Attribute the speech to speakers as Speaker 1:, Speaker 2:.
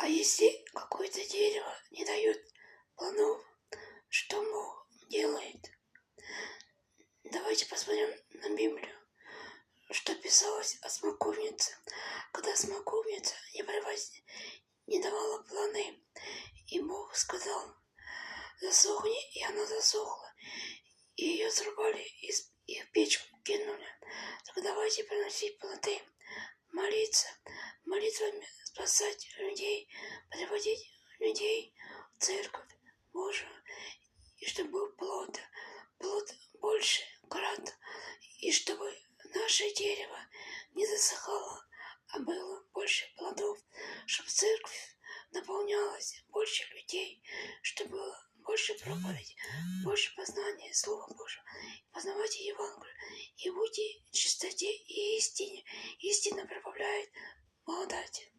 Speaker 1: А если какое-то дерево не дает плодов, что Бог делает? Давайте посмотрим на Библию, что писалось о смоковнице. Когда смоковница не давала плоды, и Бог сказал: засохни, и она засохла, и ее срубали и в печку кинули. Так давайте приносить плоды, молиться, молитвами спасать людей, приводить людей в церковь Божию, и чтобы был плод больше крат, и чтобы наше дерево не засыхало, а было больше плодов, чтобы церковь наполнялась больше людей, чтобы было больше проповеди, больше познания Слова Божьего. Познавайте Евангелие и будьте в чистоте и истине. Истина прибавляет благодати.